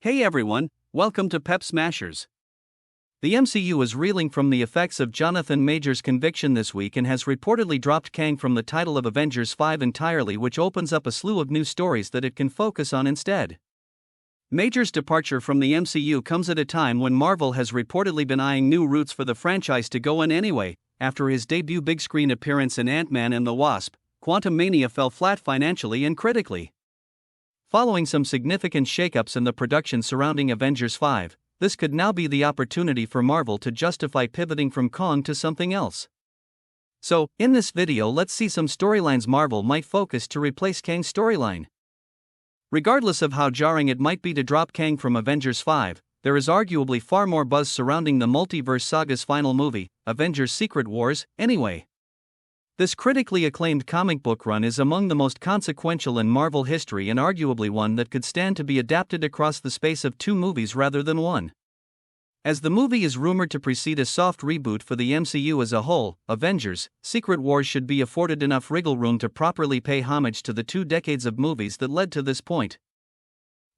Hey everyone, welcome to Pep Smashers. The MCU is reeling from the effects of Jonathan Majors' conviction this week and has reportedly dropped Kang from the title of Avengers 5 entirely, which opens up a slew of new stories that it can focus on instead. Majors' departure from the MCU comes at a time when Marvel has reportedly been eyeing new routes for the franchise to go in anyway. After his debut big-screen appearance in Ant-Man and the Wasp, Quantumania fell flat financially and critically. Following some significant shakeups in the production surrounding Avengers 5, this could now be the opportunity for Marvel to justify pivoting from Kang to something else. So, in this video, let's see some storylines Marvel might focus to replace Kang's storyline. Regardless of how jarring it might be to drop Kang from Avengers 5, there is arguably far more buzz surrounding the multiverse saga's final movie, Avengers Secret Wars, anyway. This critically acclaimed comic book run is among the most consequential in Marvel history and arguably one that could stand to be adapted across the space of 2 movies rather than 1. As the movie is rumored to precede a soft reboot for the MCU as a whole, Avengers Secret Wars should be afforded enough wriggle room to properly pay homage to the 2 decades of movies that led to this point.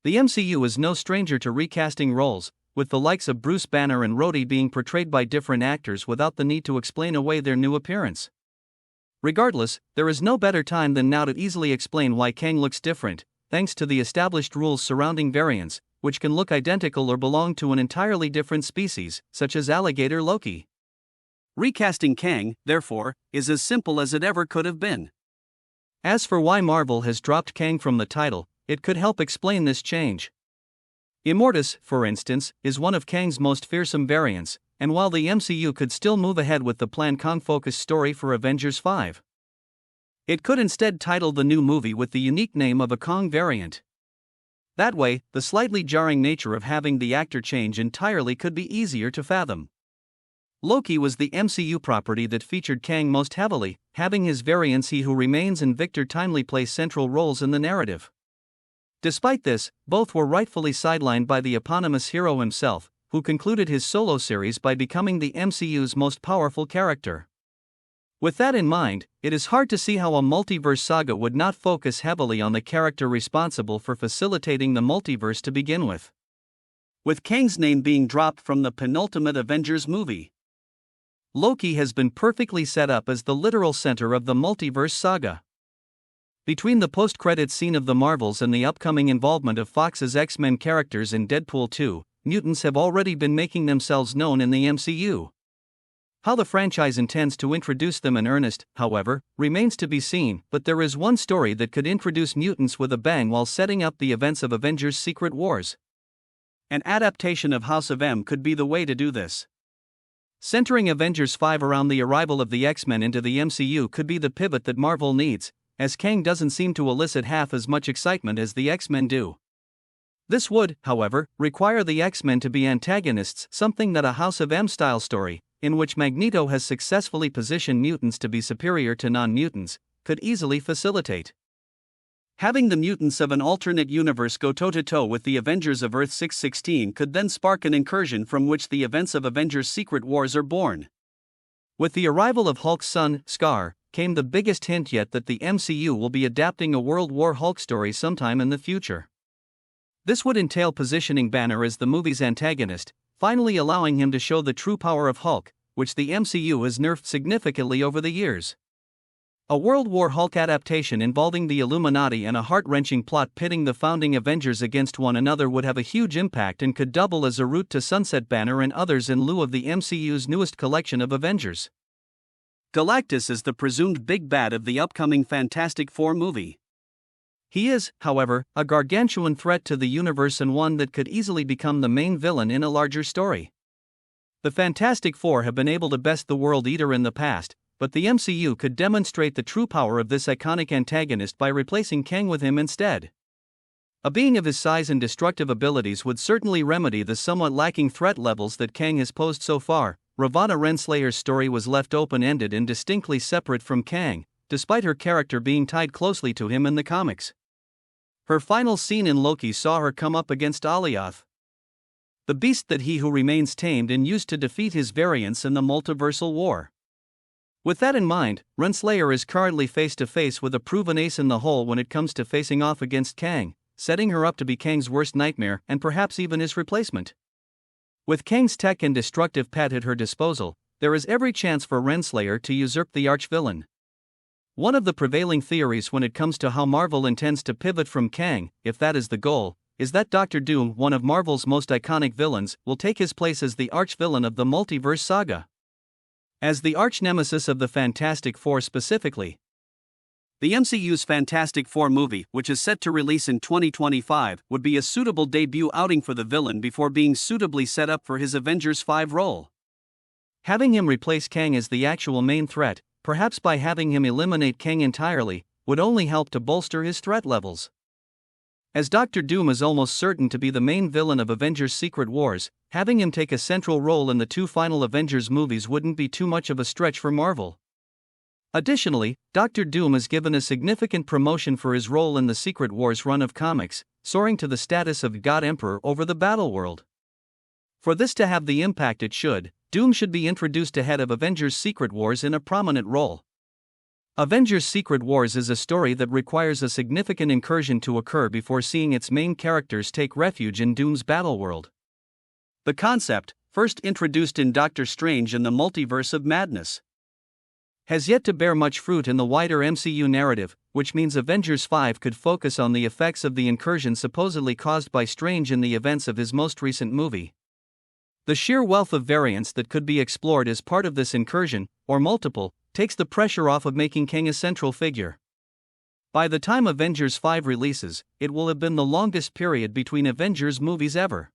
The MCU is no stranger to recasting roles, with the likes of Bruce Banner and Rhodey being portrayed by different actors without the need to explain away their new appearance. Regardless, there is no better time than now to easily explain why Kang looks different, thanks to the established rules surrounding variants, which can look identical or belong to an entirely different species, such as alligator Loki. Recasting Kang, therefore, is as simple as it ever could have been. As for why Marvel has dropped Kang from the title, it could help explain this change. Immortus, for instance, is one of Kang's most fearsome variants, and while the MCU could still move ahead with the planned Kang-focused story for Avengers 5, it could instead title the new movie with the unique name of a Kang variant. That way, the slightly jarring nature of having the actor change entirely could be easier to fathom. Loki was the MCU property that featured Kang most heavily, having his variants He Who Remains and Victor Timely play central roles in the narrative. Despite this, both were rightfully sidelined by the eponymous hero himself, who concluded his solo series by becoming the MCU's most powerful character. With that in mind, it is hard to see how a multiverse saga would not focus heavily on the character responsible for facilitating the multiverse to begin with. With Kang's name being dropped from the penultimate Avengers movie, Loki has been perfectly set up as the literal center of the multiverse saga. Between the post-credits scene of the Marvels and the upcoming involvement of Fox's X-Men characters in Deadpool 2, mutants have already been making themselves known in the MCU. How the franchise intends to introduce them in earnest, however, remains to be seen, but there is one story that could introduce mutants with a bang while setting up the events of Avengers Secret Wars. An adaptation of House of M could be the way to do this. Centering Avengers 5 around the arrival of the X-Men into the MCU could be the pivot that Marvel needs, as Kang doesn't seem to elicit half as much excitement as the X-Men do. This would, however, require the X-Men to be antagonists, something that a House of M-style story, in which Magneto has successfully positioned mutants to be superior to non-mutants, could easily facilitate. Having the mutants of an alternate universe go toe-to-toe with the Avengers of Earth 616 could then spark an incursion from which the events of Avengers Secret Wars are born. With the arrival of Hulk's son, Scar, came the biggest hint yet that the MCU will be adapting a World War Hulk story sometime in the future. This would entail positioning Banner as the movie's antagonist, finally allowing him to show the true power of Hulk, which the MCU has nerfed significantly over the years. A World War Hulk adaptation involving the Illuminati and a heart-wrenching plot pitting the founding Avengers against one another would have a huge impact and could double as a route to sunset Banner and others in lieu of the MCU's newest collection of Avengers. Galactus is the presumed big bad of the upcoming Fantastic Four movie. He is, however, a gargantuan threat to the universe and one that could easily become the main villain in a larger story. The Fantastic Four have been able to best the World Eater in the past, but the MCU could demonstrate the true power of this iconic antagonist by replacing Kang with him instead. A being of his size and destructive abilities would certainly remedy the somewhat lacking threat levels that Kang has posed so far. Ravonna Renslayer's story was left open-ended and distinctly separate from Kang, despite her character being tied closely to him in the comics. Her final scene in Loki saw her come up against Alioth, the beast that He Who Remains tamed and used to defeat his variants in the multiversal war. With that in mind, Renslayer is currently face-to-face with a proven ace in the hole when it comes to facing off against Kang, setting her up to be Kang's worst nightmare and perhaps even his replacement. With Kang's tech and destructive pet at her disposal, there is every chance for Renslayer to usurp the arch-villain. One of the prevailing theories when it comes to how Marvel intends to pivot from Kang, if that is the goal, is that Doctor Doom, one of Marvel's most iconic villains, will take his place as the arch-villain of the multiverse saga. As the arch-nemesis of the Fantastic Four specifically. The MCU's Fantastic Four movie, which is set to release in 2025, would be a suitable debut outing for the villain before being suitably set up for his Avengers 5 role. Having him replace Kang as the actual main threat, perhaps by having him eliminate Kang entirely, would only help to bolster his threat levels. As Doctor Doom is almost certain to be the main villain of Avengers Secret Wars, having him take a central role in the two final Avengers movies wouldn't be too much of a stretch for Marvel. Additionally, Doctor Doom is given a significant promotion for his role in the Secret Wars run of comics, soaring to the status of God Emperor over the Battleworld. For this to have the impact it should, Doom should be introduced ahead of Avengers Secret Wars in a prominent role. Avengers Secret Wars is a story that requires a significant incursion to occur before seeing its main characters take refuge in Doom's Battleworld. The concept, first introduced in Doctor Strange and the Multiverse of Madness, has yet to bear much fruit in the wider MCU narrative, which means Avengers 5 could focus on the effects of the incursion supposedly caused by Strange in the events of his most recent movie. The sheer wealth of variants that could be explored as part of this incursion, or multiple, takes the pressure off of making Kang a central figure. By the time Avengers 5 releases, it will have been the longest period between Avengers movies ever.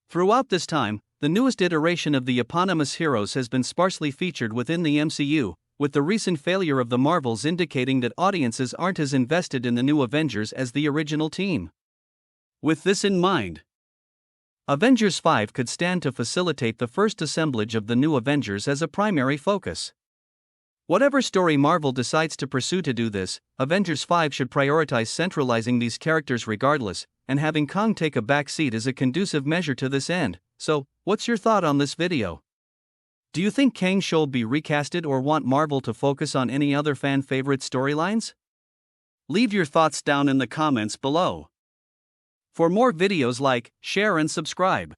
Throughout this time, the newest iteration of the eponymous heroes has been sparsely featured within the MCU, with the recent failure of the Marvels indicating that audiences aren't as invested in the new Avengers as the original team. With this in mind, Avengers 5 could stand to facilitate the first assemblage of the new Avengers as a primary focus. Whatever story Marvel decides to pursue to do this, Avengers 5 should prioritize centralizing these characters regardless, and having Kang take a back seat is a conducive measure to this end. So, what's your thought on this video? Do you think Kang should be recasted or want Marvel to focus on any other fan-favorite storylines? Leave your thoughts down in the comments below. For more videos, like, share and subscribe.